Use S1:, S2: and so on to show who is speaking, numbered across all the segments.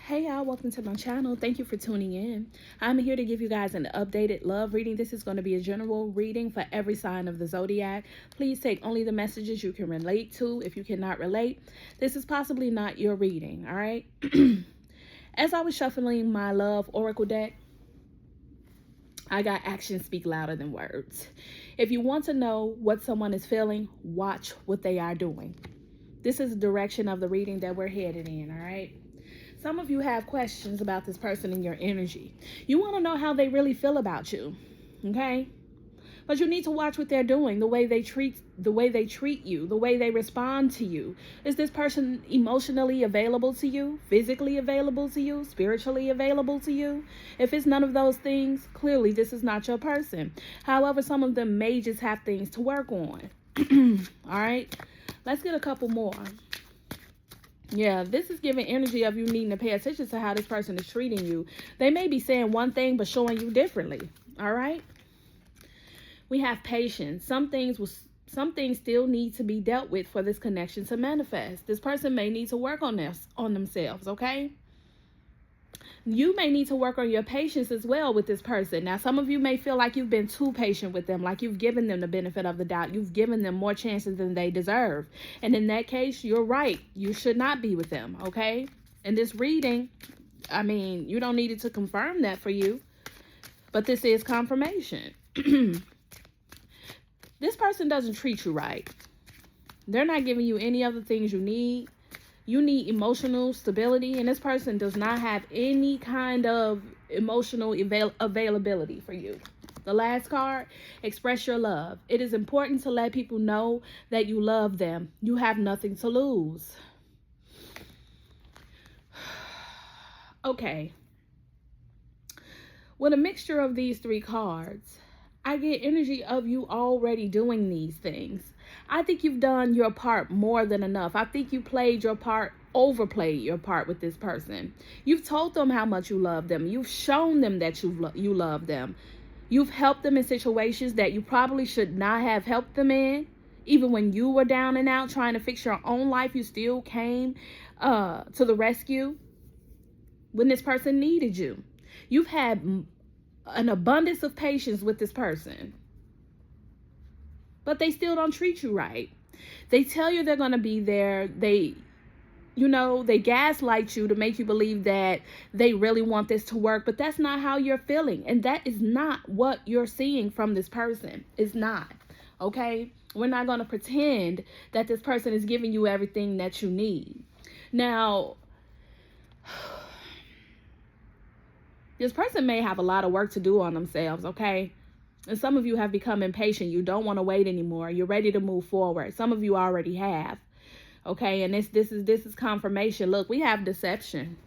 S1: Hey y'all, welcome to my channel. Thank you for tuning in. I'm here to give you guys an updated love reading. This is going to be a general reading for every sign of the zodiac. Please take only the messages you can relate to. If you cannot relate, this is possibly not your reading, all right? As I was shuffling my love oracle deck, I got actions speak louder than words. If you want to know what someone is feeling, watch what they are doing. This is the direction of the reading that we're headed in, all right? Some of you have questions about this person and your energy. You want to know how they really feel about you, okay? But you need to watch what they're doing, the way they treat you, the way they respond to you. Is this person emotionally available to you, physically available to you, spiritually available to you? If it's none of those things, clearly this is not your person. However, some of them may just have things to work on. All right, let's get a couple more. Yeah, this is giving energy of you needing to pay attention to how this person is treating you. They may be saying one thing but showing you differently. All right. We have patience. Some things still need to be dealt with for this connection to manifest. This person may need to work on themselves, okay? You may need to work on your patience as well with this person. Now, some of you may feel like you've been too patient with them, like you've given them the benefit of the doubt. You've given them more chances than they deserve. And in that case, you're right. You should not be with them, okay? In this reading, I mean, you don't need it to confirm that for you, but this is confirmation. This person doesn't treat you right. They're not giving you any of the things you need. You need emotional stability, and this person does not have any kind of emotional availability for you. The last card, express your love. It is important to let people know that you love them. You have nothing to lose. Okay. With a mixture of these three cards, I get energy of you already doing these things. I think you've done your part more than enough. I think you played your part, overplayed your part with this person. You've told them how much you love them. You've shown them that you love them. You've helped them in situations that you probably should not have helped them in. Even when you were down and out trying to fix your own life, you still came to the rescue when this person needed you. You've had an abundance of patience with this person, but they still don't treat you right. They tell you they're going to be there. They gaslight you to make you believe that they really want this to work, but that's not how you're feeling. And that is not what you're seeing from this person. It's not, okay? We're not going to pretend that this person is giving you everything that you need. Now, this person may have a lot of work to do on themselves, okay? And some of you have become impatient. You don't want to wait anymore. You're ready to move forward. Some of you already have. Okay, and this is confirmation. Look, we have deception.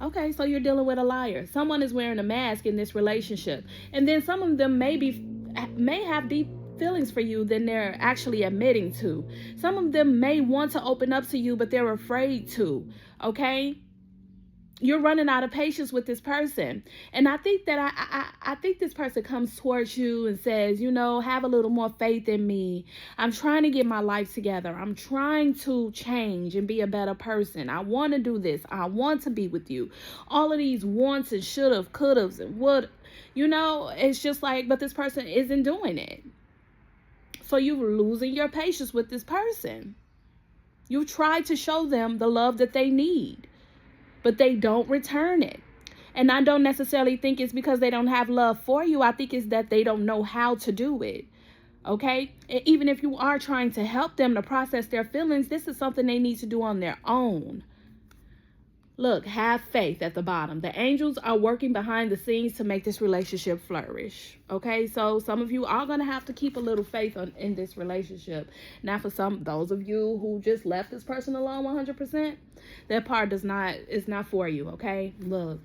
S1: Okay, so you're dealing with a liar. Someone is wearing a mask in this relationship. And then some of them may have deep feelings for you than they're actually admitting to. Some of them may want to open up to you, but they're afraid to. Okay? You're running out of patience with this person. And I think that I think this person comes towards you and says, have a little more faith in me. I'm trying to get my life together. I'm trying to change and be a better person. I want to do this. I want to be with you. All of these wants and should have, could have, and would, it's just like, but this person isn't doing it. So you're losing your patience with this person. You've tried to show them the love that they need, but they don't return it. And I don't necessarily think it's because they don't have love for you. I think it's that they don't know how to do it. Okay? And even if you are trying to help them to process their feelings, this is something they need to do on their own. Look, have faith at the bottom. The angels are working behind the scenes to make this relationship flourish. Okay? So some of you are going to have to keep a little faith in this relationship. Now, for those of you who just left this person alone 100%, that part is not for you. Okay? Look,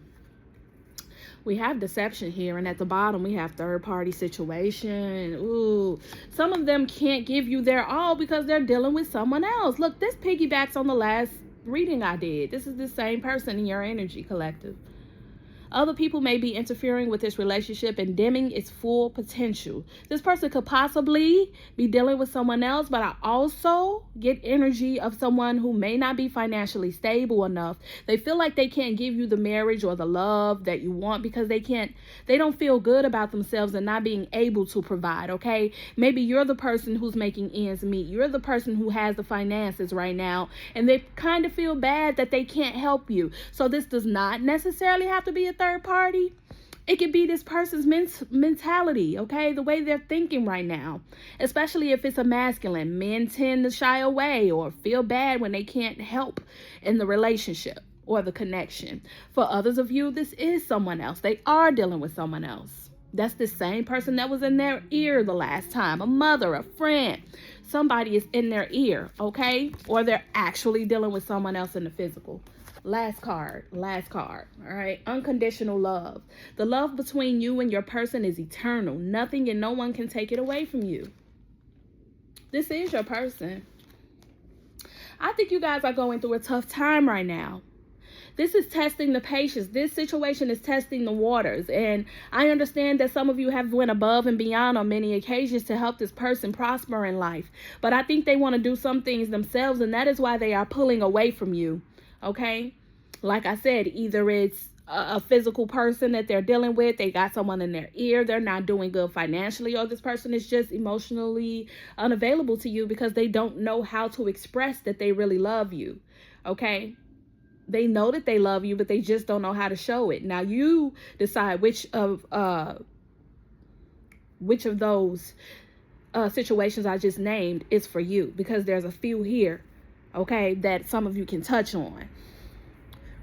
S1: we have deception here, and at the bottom we have third-party situation. Ooh, some of them can't give you their all because they're dealing with someone else. Look, this piggybacks on the last reading I did. This is the same person in your energy collective. Other people may be interfering with this relationship and dimming its full potential. This person could possibly be dealing with someone else, but I also get energy of someone who may not be financially stable enough. They feel like they can't give you the marriage or the love that you want because they don't feel good about themselves and not being able to provide, okay? Maybe you're the person who's making ends meet. You're the person who has the finances right now, and they kind of feel bad that they can't help you. So this does not necessarily have to be a third party. It could be this person's mentality, okay? The way they're thinking right now, especially if it's a masculine. Men tend to shy away or feel bad when they can't help in the relationship or the connection. For others of you, this is someone else. They are dealing with someone else. That's the same person that was in their ear the last time. A mother, a friend. Somebody is in their ear, okay? Or they're actually dealing with someone else in the physical. Last card, all right? Unconditional love. The love between you and your person is eternal. Nothing and no one can take it away from you. This is your person. I think you guys are going through a tough time right now. This is testing the patience. This situation is testing the waters. And I understand that some of you have went above and beyond on many occasions to help this person prosper in life. But I think they want to do some things themselves, and that is why they are pulling away from you. Okay, like I said, either it's a physical person that they're dealing with, they got someone in their ear, they're not doing good financially, or this person is just emotionally unavailable to you because they don't know how to express that they really love you. Okay, they know that they love you, but they just don't know how to show it. Now you decide which of those situations I just named is for you, because there's a few here, okay, that some of you can touch on.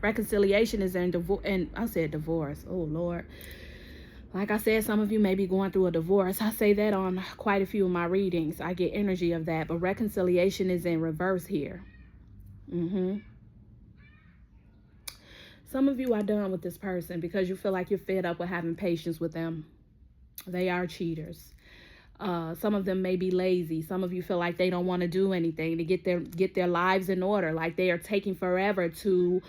S1: Reconciliation is in divorce, and I said divorce. Oh Lord. Like I said, some of you may be going through a divorce. I say that on quite a few of my readings. I get energy of that, but reconciliation is in reverse here. Some of you are done with this person because you feel like you're fed up with having patience with them. They are cheaters. Some of them may be lazy. Some of you feel like they don't want to do anything to get their lives in order. Like they are taking forever to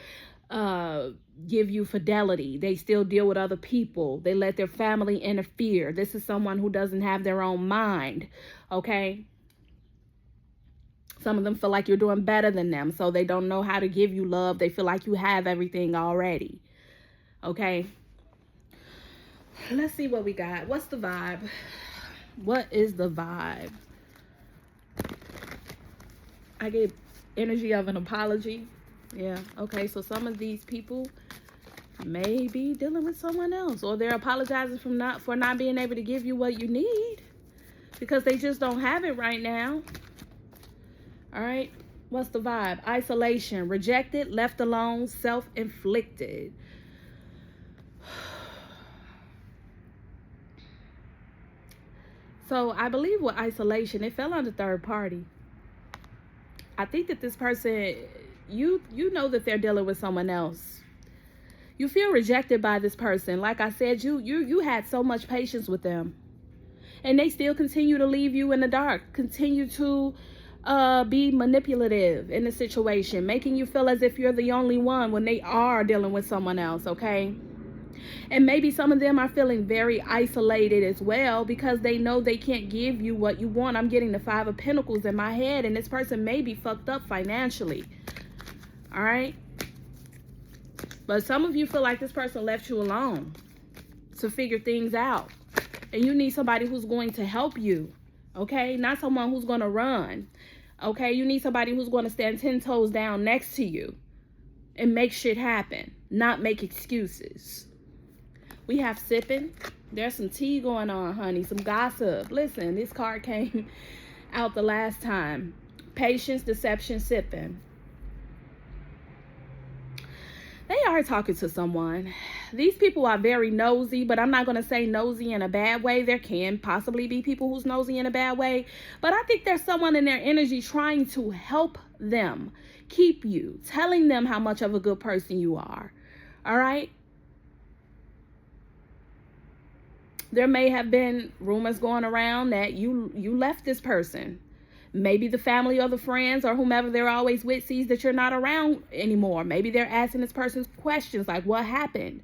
S1: give you fidelity. They still deal with other people. They let their family interfere. This is someone who doesn't have their own mind. Okay. Some of them feel like you're doing better than them, so they don't know how to give you love. They feel like you have everything already. Okay. Let's see what we got. What's the vibe? What is the vibe? I get energy of an apology. Yeah, okay, so some of these people may be dealing with someone else, or they're apologizing for not being able to give you what you need because they just don't have it right now. All right, what's the vibe? Isolation, rejected, left alone, self-inflicted. So I believe with isolation, it fell on the third party. I think that this person, you know that they're dealing with someone else. You feel rejected by this person. Like I said, you had so much patience with them, and they still continue to leave you in the dark, continue to be manipulative in the situation, making you feel as if you're the only one when they are dealing with someone else. Okay. And maybe some of them are feeling very isolated as well because they know they can't give you what you want. I'm getting the 5 of Pentacles in my head, and this person may be fucked up financially. All right. But some of you feel like this person left you alone to figure things out. And you need somebody who's going to help you. Okay. Not someone who's going to run. Okay. You need somebody who's going to stand 10 toes down next to you and make shit happen, not make excuses. We have sipping. There's some tea going on, honey. Some gossip. Listen, this card came out the last time. Patience, deception, sipping. They are talking to someone. These people are very nosy, but I'm not going to say nosy in a bad way. There can possibly be people who's nosy in a bad way. But I think there's someone in their energy trying to help them, keep you, telling them how much of a good person you are. All right? There may have been rumors going around that you left this person. Maybe the family or the friends or whomever they're always with sees that you're not around anymore. Maybe they're asking this person questions like, what happened?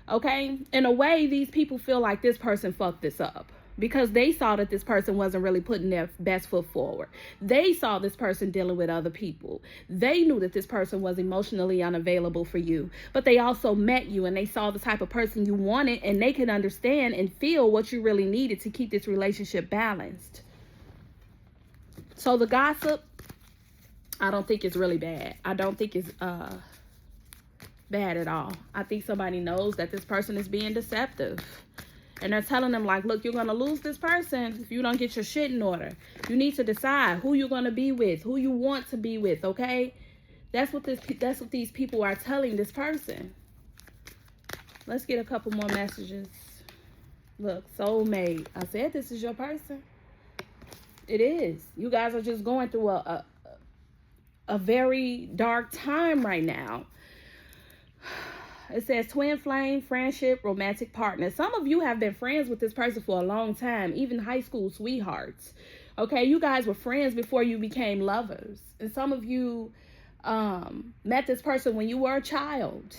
S1: Okay? In a way, these people feel like this person fucked this up because they saw that this person wasn't really putting their best foot forward. They saw this person dealing with other people. They knew that this person was emotionally unavailable for you, but they also met you and they saw the type of person you wanted, and they could understand and feel what you really needed to keep this relationship balanced. So the gossip, I don't think it's really bad. I don't think it's bad at all. I think somebody knows that this person is being deceptive. And they're telling them, like, look, you're going to lose this person if you don't get your shit in order. You need to decide who you're going to be with, who you want to be with, okay? That's what these people are telling this person. Let's get a couple more messages. Look, soulmate. I said this is your person. It is. You guys are just going through a very dark time right now. It says twin flame, friendship, romantic partner. Some of you have been friends with this person for a long time, even high school sweethearts. Okay, you guys were friends before you became lovers. And some of you met this person when you were a child.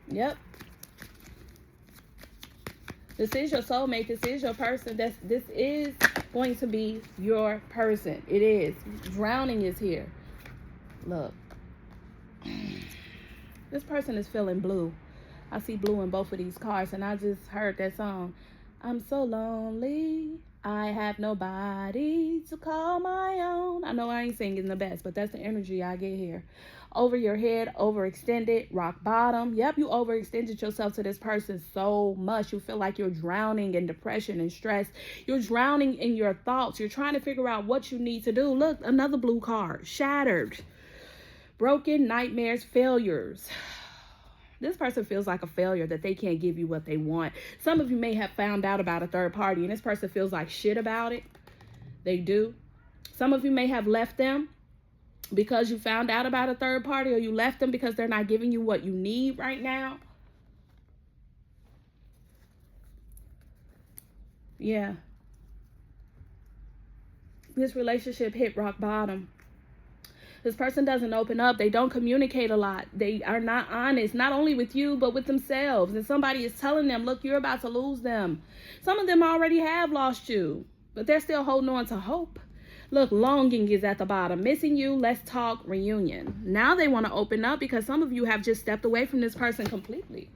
S1: Yep. This is your soulmate. This is your person. This is going to be your person. It is. Drowning is here. Look. This person is feeling blue. I see blue in both of these cards, and I just heard that song. I'm so lonely. I have nobody to call my own. I know I ain't singing the best, but that's the energy I get here. Over your head, overextended, rock bottom. Yep, you overextended yourself to this person so much. You feel like you're drowning in depression and stress. You're drowning in your thoughts. You're trying to figure out what you need to do. Look, another blue card. Shattered. Broken, nightmares, failures. This person feels like a failure, that they can't give you what they want. Some of you may have found out about a third party, and this person feels like shit about it. They do. Some of you may have left them because you found out about a third party, or you left them because they're not giving you what you need right now. Yeah. This relationship hit rock bottom. This person doesn't open up. They don't communicate a lot. They are not honest, not only with you, but with themselves. And somebody is telling them, look, you're about to lose them. Some of them already have lost you, but they're still holding on to hope. Look, longing is at the bottom. Missing you, let's talk, reunion. Now they want to open up because some of you have just stepped away from this person completely.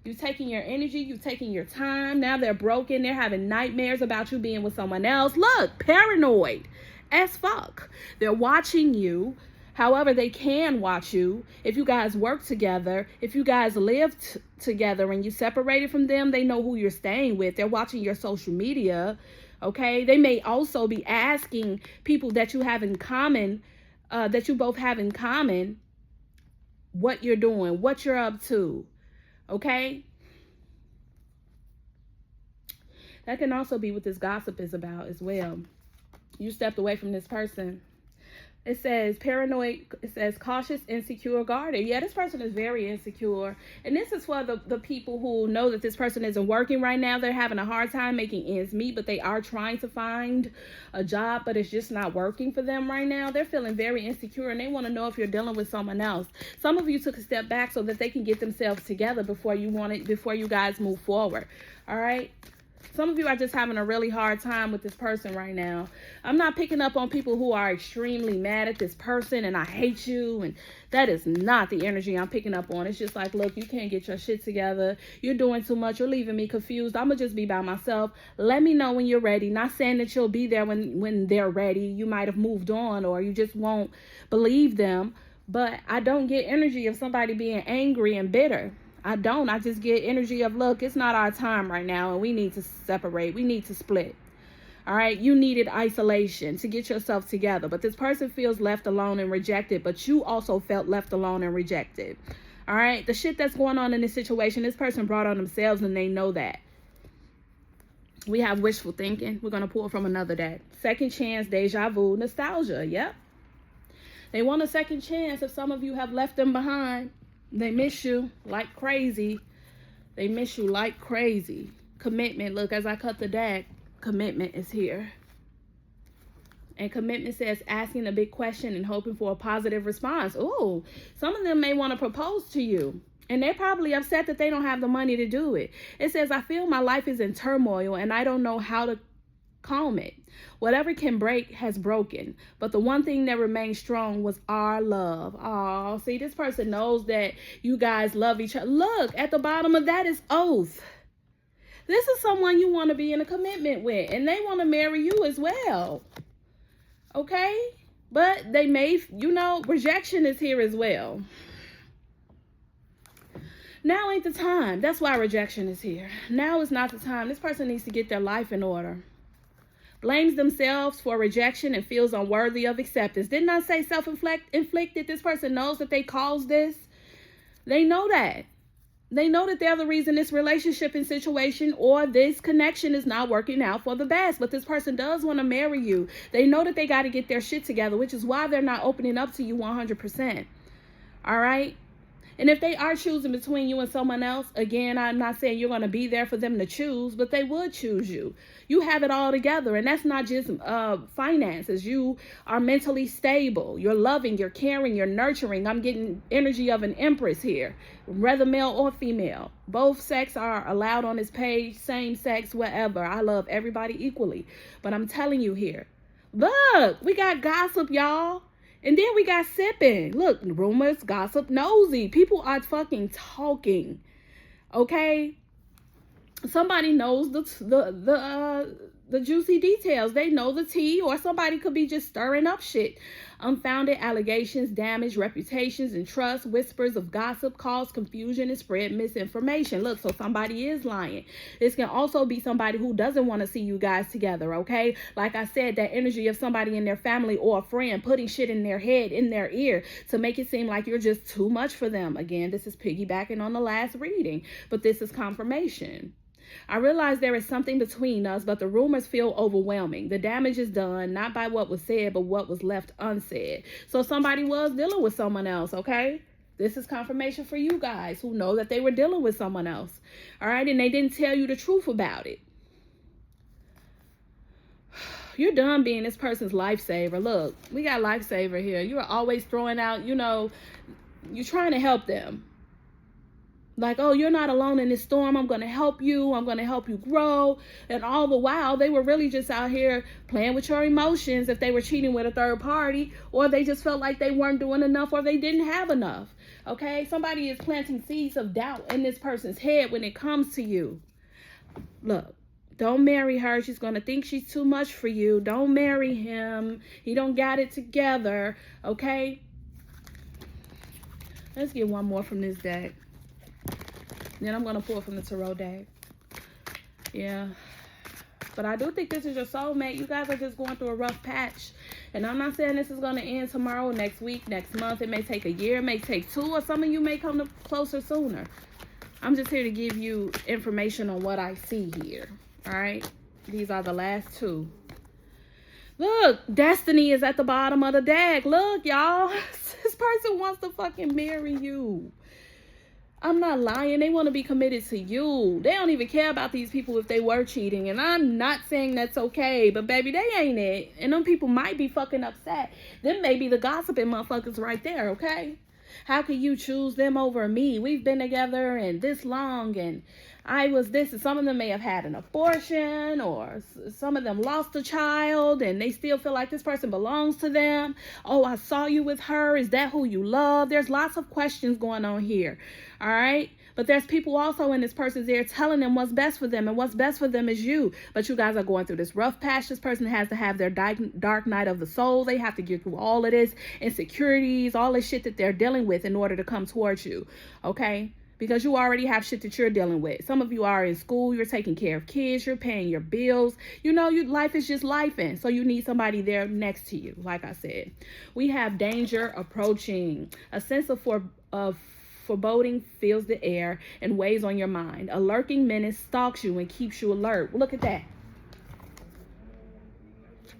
S1: You've taken your energy. You've taken your time. Now they're broken. They're having nightmares about you being with someone else. Look, paranoid as fuck. They're watching you. However, they can watch you. If you guys work together, if you guys live together and you separated from them, they know who you're staying with. They're watching your social media. Okay. They may also be asking people that you have in common, that you both have in common, what you're doing, what you're up to. Okay. That can also be what this gossip is about as well. You stepped away from this person. It says paranoid. It says cautious, insecure, guarded. Yeah, this person is very insecure. And this is for the people who know that this person isn't working right now. They're having a hard time making ends meet, but they are trying to find a job, but it's just not working for them right now. They're feeling very insecure, and they want to know if you're dealing with someone else. Some of you took a step back so that they can get themselves together before you guys move forward. All right. Some of you are just having a really hard time with this person right now. I'm not picking up on people who are extremely mad at this person and I hate you. And that is not the energy I'm picking up on. It's just like, look, you can't get your shit together. You're doing too much. You're leaving me confused. I'm going to just be by myself. Let me know when you're ready. Not saying that you'll be there when they're ready. You might have moved on, or you just won't believe them. But I don't get energy of somebody being angry and bitter. I don't. I just get energy of, look, it's not our time right now, and we need to separate. We need to split. All right. You needed isolation to get yourself together, but this person feels left alone and rejected, but you also felt left alone and rejected. All right. The shit that's going on in this situation, this person brought on themselves, and they know that. We have wishful thinking. We're going to pull from another deck. Second chance, deja vu, nostalgia. Yep. They want a second chance if some of you have left them behind. They miss you like crazy. They miss you like crazy. Commitment. Look, as I cut the deck, commitment is here. And commitment says asking a big question and hoping for a positive response. Ooh, some of them may want to propose to you. And they're probably upset that they don't have the money to do it. It says, I feel my life is in turmoil and I don't know how to calm it. Whatever can break has broken. But the one thing that remained strong was our love. Oh, see, this person knows that you guys love each other. Look, at the bottom of that is oath. This is someone you want to be in a commitment with. And they want to marry you as well. Okay? But they may, rejection is here as well. Now ain't the time. That's why rejection is here. Now is not the time. This person needs to get their life in order. Blames themselves for rejection and feels unworthy of acceptance. Didn't I say self-inflicted? This person knows that they caused this. They know that. They know that they're the reason this relationship and situation or this connection is not working out for the best. But this person does want to marry you. They know that they got to get their shit together, which is why they're not opening up to you 100%. All right? And if they are choosing between you and someone else, again, I'm not saying you're going to be there for them to choose, but they would choose you. You have it all together, and that's not just finances. You are mentally stable. You're loving, you're caring, you're nurturing. I'm getting energy of an empress here, whether male or female. Both sex are allowed on this page, same sex, whatever. I love everybody equally. But I'm telling you here, look, we got gossip, y'all. And then we got sipping. Look, rumors, gossip, nosy. People are fucking talking. Okay? Somebody knows the juicy details. They know the tea, or somebody could be just stirring up shit. Unfounded allegations damage reputations and trust. Whispers of gossip cause confusion and spread misinformation. Look, so somebody is lying. This can also be somebody who doesn't want to see you guys together, okay? Like I said, that energy of somebody in their family or a friend putting shit in their head, in their ear, to make it seem like you're just too much for them. Again, this is piggybacking on the last reading, but this is confirmation. I realize there is something between us, but the rumors feel overwhelming. The damage is done, not by what was said, but what was left unsaid. So somebody was dealing with someone else, okay? This is confirmation for you guys who know that they were dealing with someone else, all right? And they didn't tell you the truth about it. You're done being this person's lifesaver. Look, we got lifesaver here. You are always throwing out, you're trying to help them. Like, oh, you're not alone in this storm. I'm going to help you. I'm going to help you grow. And all the while, they were really just out here playing with your emotions if they were cheating with a third party, or they just felt like they weren't doing enough, or they didn't have enough. Okay? Somebody is planting seeds of doubt in this person's head when it comes to you. Look, don't marry her. She's going to think she's too much for you. Don't marry him. He don't got it together. Okay? Let's get one more from this deck. Then I'm going to pull from the tarot deck. Yeah. But I do think this is your soulmate. You guys are just going through a rough patch. And I'm not saying this is going to end tomorrow, next week, next month. It may take a year. It may take 2. Or some of you may come closer sooner. I'm just here to give you information on what I see here. All right? These are the last 2. Look, destiny is at the bottom of the deck. Look, y'all. This person wants to fucking marry you. I'm not lying. They want to be committed to you. They don't even care about these people if they were cheating. And I'm not saying that's okay. But, baby, they ain't it. And them people might be fucking upset. Them may be the gossiping motherfuckers right there, okay? How can you choose them over me? We've been together and this long and I was this. And some of them may have had an abortion, or some of them lost a child and they still feel like this person belongs to them. Oh, I saw you with her. Is that who you love? There's lots of questions going on here. All right. But there's people also in this person's ear telling them what's best for them, and what's best for them is you. But you guys are going through this rough patch. This person has to have their dark night of the soul. They have to get through all of this insecurities, all this shit that they're dealing with in order to come towards you. Okay? Because you already have shit that you're dealing with. Some of you are in school. You're taking care of kids. You're paying your bills. Your life is just lifing. So you need somebody there next to you. Like I said, we have danger approaching. A sense of foreboding fills the air and weighs on your mind. A lurking menace stalks you and keeps you alert. Look at that.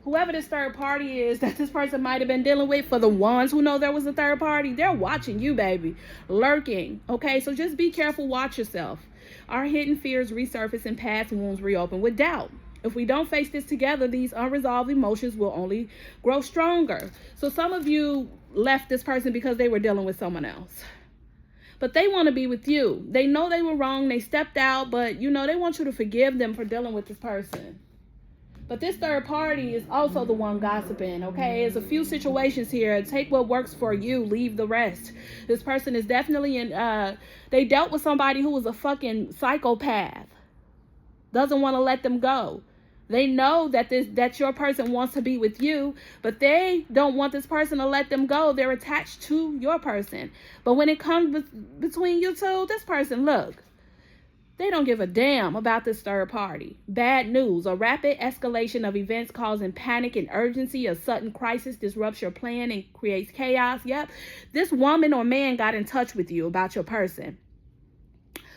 S1: Whoever this third party is that this person might have been dealing with, for the ones who know there was a third party, they're watching you, baby. Lurking. Okay, so just be careful. Watch yourself. Our hidden fears resurface and past wounds reopen with doubt. If we don't face this together, these unresolved emotions will only grow stronger. So some of you left this person because they were dealing with someone else. But they want to be with you. They know they were wrong. They stepped out, but, you know, they want you to forgive them for dealing with this person. But this third party is also the one gossiping, okay? There's a few situations here. Take what works for you. Leave the rest. This person is definitely in, they dealt with somebody who was a fucking psychopath. Doesn't want to let them go. They know that your person wants to be with you, but they don't want this person to let them go. They're attached to your person. But when it comes between you two, this person, look, they don't give a damn about this third party. Bad news. A rapid escalation of events causing panic and urgency. A sudden crisis disrupts your plan and creates chaos. Yep. This woman or man got in touch with you about your person.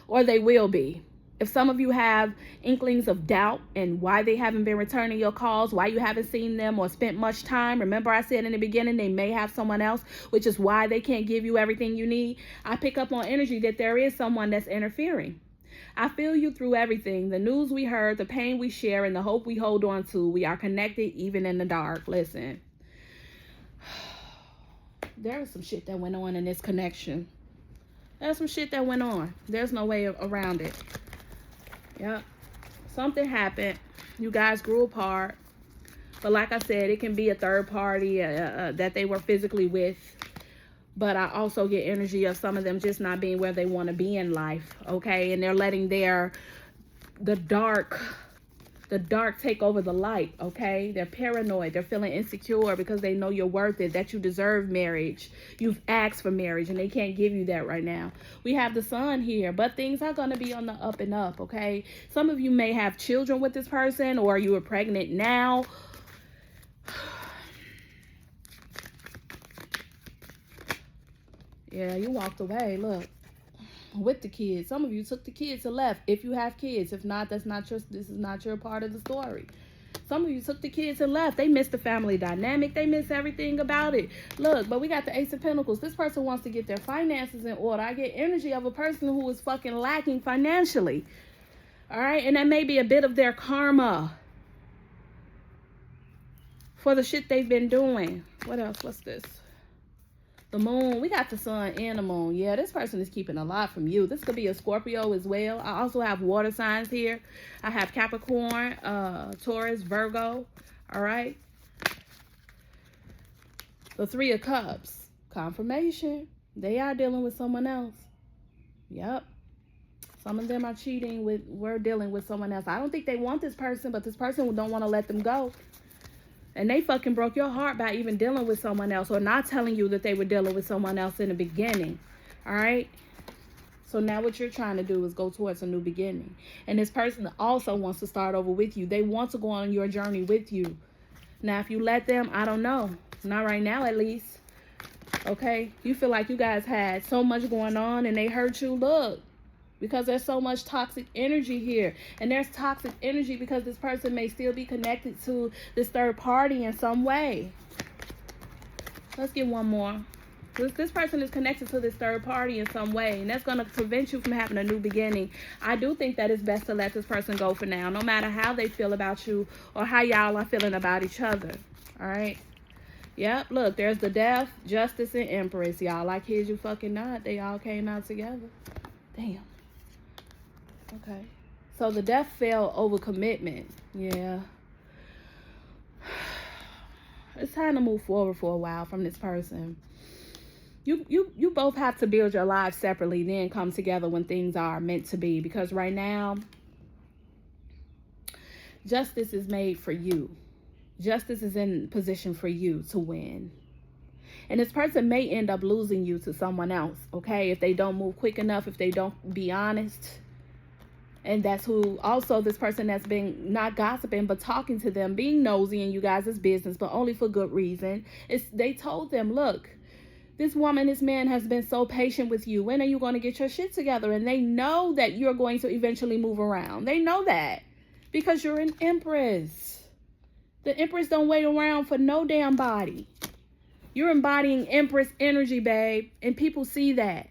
S1: Or they will be. If some of you have inklings of doubt and why they haven't been returning your calls, why you haven't seen them or spent much time, remember I said in the beginning they may have someone else, which is why they can't give you everything you need. I pick up on energy that there is someone that's interfering. I feel you through everything. The news we heard, the pain we share, and the hope we hold on to. We are connected even in the dark. Listen. There was some shit that went on in this connection. There's some shit that went on. There's no way around it. Yep. Something happened. You guys grew apart. But like I said, it can be a third party that they were physically with. But I also get energy of some of them just not being where they want to be in life, okay? And they're letting the dark take over the light, okay? They're paranoid. They're feeling insecure because they know you're worth it, that you deserve marriage. You've asked for marriage, and they can't give you that right now. We have the sun here, but things are going to be on the up and up, okay? Some of you may have children with this person, or you are pregnant now. Yeah, you walked away, look, with the kids. Some of you took the kids and left. If you have kids, if not, this is not your part of the story. Some of you took the kids and left. They missed the family dynamic. They missed everything about it. Look, but we got the Ace of Pentacles. This person wants to get their finances in order. I get energy of a person who is fucking lacking financially. All right, and that may be a bit of their karma for the shit they've been doing. What else? What's this? The moon. We got the sun and the moon. Yeah, this person is keeping a lot from you. This could be a Scorpio as well. I also have water signs here. I have Capricorn, Taurus, Virgo. All right. The Three of Cups. Confirmation. They are dealing with someone else. Yep. Some of them are cheating with, we're dealing with someone else. I don't think they want this person, but this person don't want to let them go. And they fucking broke your heart by even dealing with someone else or not telling you that they were dealing with someone else in the beginning. All right? So now what you're trying to do is go towards a new beginning. And this person also wants to start over with you. They want to go on your journey with you. Now, if you let them, I don't know. Not right now, at least. Okay? You feel like you guys had so much going on and they hurt you. Look. Because there's so much toxic energy here. And there's toxic energy because this person may still be connected to this third party in some way. Let's get one more. This person is connected to this third party in some way. And that's going to prevent you from having a new beginning. I do think that it's best to let this person go for now. No matter how they feel about you or how y'all are feeling about each other. All right? Yep. Look, there's the Death, Justice, and Empress. Y'all, I kid you fucking not. They all came out together. Damn. Okay, so the Death fell over commitment. Yeah, it's time to move forward for a while from this person. You both have to build your lives separately, then come together when things are meant to be. Because right now, justice is made for you. Justice is in position for you to win. And this person may end up losing you to someone else. Okay, if they don't move quick enough, if they don't be honest. And that's who also this person that's been not gossiping, but talking to them, being nosy in you guys' business, but only for good reason. They told them, look, this woman, this man has been so patient with you. When are you going to get your shit together? And they know that you're going to eventually move around. They know that because you're an Empress. The Empress don't wait around for no damn body. You're embodying Empress energy, babe. And people see that.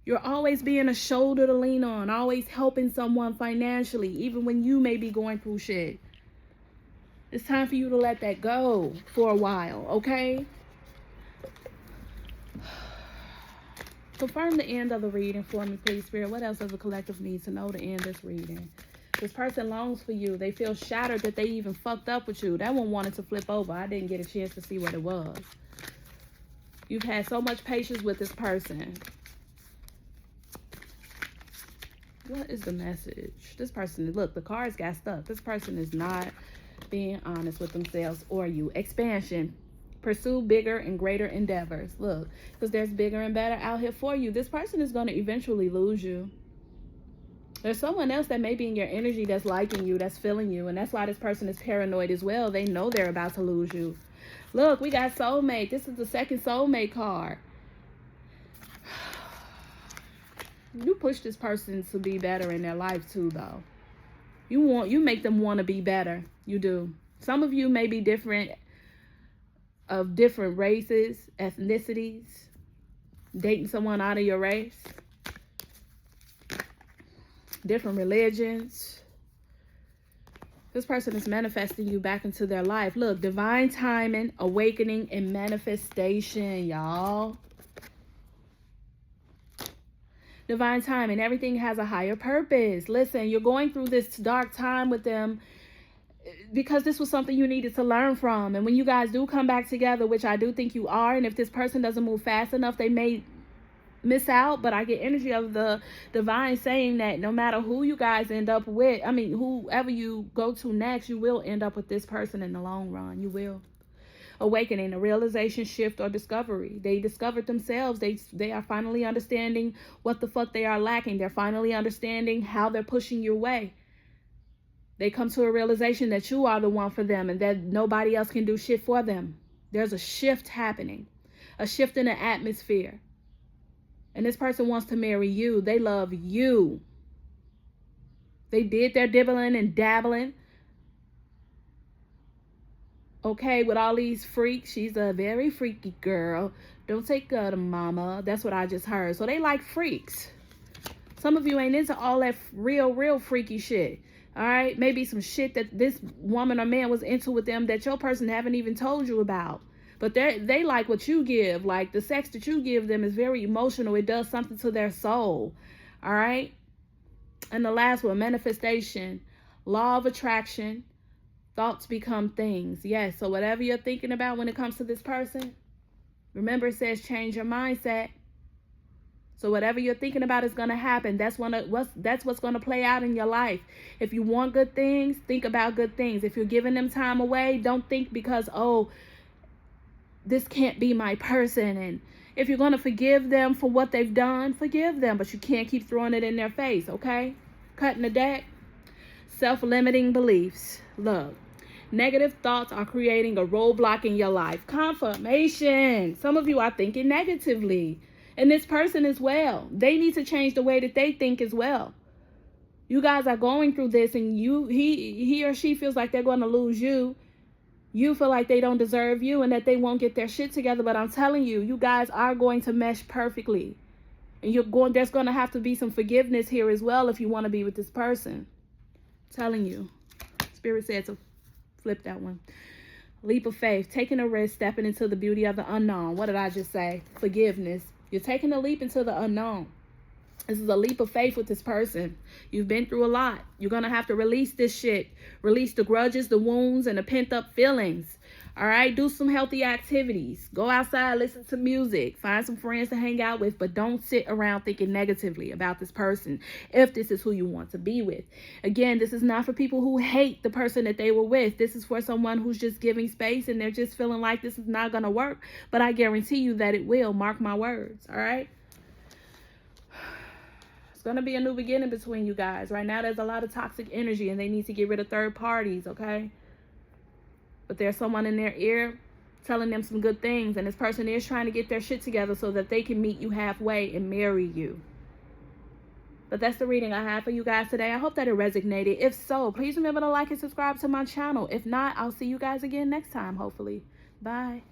S1: You're always being a shoulder to lean on, always helping someone financially, even when you may be going through shit. It's time for you to let that go for a while, okay? Confirm the end of the reading for me, please, Spirit. What else does the collective need to know to end this reading? This person longs for you. They feel shattered that they even fucked up with you. That one wanted to flip over. I didn't get a chance to see what it was. You've had so much patience with this person. What is the message? This person, look, the cards got stuck. This person is not being honest with themselves or you. Expansion. Pursue bigger and greater endeavors. Look, because there's bigger and better out here for you. This person is going to eventually lose you. There's someone else that may be in your energy that's liking you, that's feeling you. And that's why this person is paranoid as well. They know they're about to lose you. Look, we got soulmate. This is the second soulmate card. You push this person to be better in their life too, though. You make them want to be better. You do. Some of you may be different, of different races, ethnicities, dating someone out of your race, different religions. This person is manifesting you back into their life. Look, divine timing, awakening, and manifestation, y'all. Divine timing. Everything has a higher purpose. Listen, you're going through this dark time with them because this was something you needed to learn from. And when you guys do come back together, which I do think you are, and if this person doesn't move fast enough, they may miss out. But I get energy of the divine saying that no matter who you guys end up with, I mean, whoever you go to next, you will end up with this person in the long run. You will. Awakening, a realization, shift, or discovery. They discovered themselves. They are finally understanding what the fuck they are lacking. They're finally understanding how they're pushing you away. They come to a realization that you are the one for them and that nobody else can do shit for them. There's a shift happening, a shift in the atmosphere. And this person wants to marry you. They love you. They did their dibbling and dabbling. Okay, with all these freaks. She's a very freaky girl. Don't take her to mama. That's what I just heard. So they like freaks. Some of you ain't into all that real freaky shit. All right, maybe some shit that this woman or man was into with them that your person haven't even told you about. But they like what you give. Like the sex that you give them is very emotional. It does something to their soul. All right. And the last one, manifestation, law of attraction, thoughts become things. Yes. So whatever you're thinking about when it comes to this person, remember it says change your mindset. So whatever you're thinking about is going to happen. That's what's going to play out in your life. If you want good things, think about good things. If you're giving them time away, don't think because, oh, this can't be my person. And if you're going to forgive them for what they've done, forgive them. But you can't keep throwing it in their face, okay? Cutting the deck. Self-limiting beliefs. Look, negative thoughts are creating a roadblock in your life. Confirmation. Some of you are thinking negatively. And this person as well. They need to change the way that they think as well. You guys are going through this and he or she feels like they're going to lose you. You feel like they don't deserve you and that they won't get their shit together. But I'm telling you, you guys are going to mesh perfectly. And there's going to have to be some forgiveness here as well if you want to be with this person. I'm telling you. Spirit said to flip that one. Leap of faith. Taking a risk, stepping into the beauty of the unknown. What did I just say? Forgiveness. You're taking a leap into the unknown. This is a leap of faith with this person. You've been through a lot. You're going to have to release this shit. Release the grudges, the wounds, and the pent up feelings. All right? Do some healthy activities. Go outside, listen to music. Find some friends to hang out with. But don't sit around thinking negatively about this person if this is who you want to be with. Again, this is not for people who hate the person that they were with. This is for someone who's just giving space and they're just feeling like this is not going to work. But I guarantee you that it will. Mark my words. All right? It's going to be a new beginning between you guys. Right now, there's a lot of toxic energy and they need to get rid of third parties, okay? But there's someone in their ear telling them some good things. And this person is trying to get their shit together so that they can meet you halfway and marry you. But that's the reading I have for you guys today. I hope that it resonated. If so, please remember to like and subscribe to my channel. If not, I'll see you guys again next time, hopefully. Bye.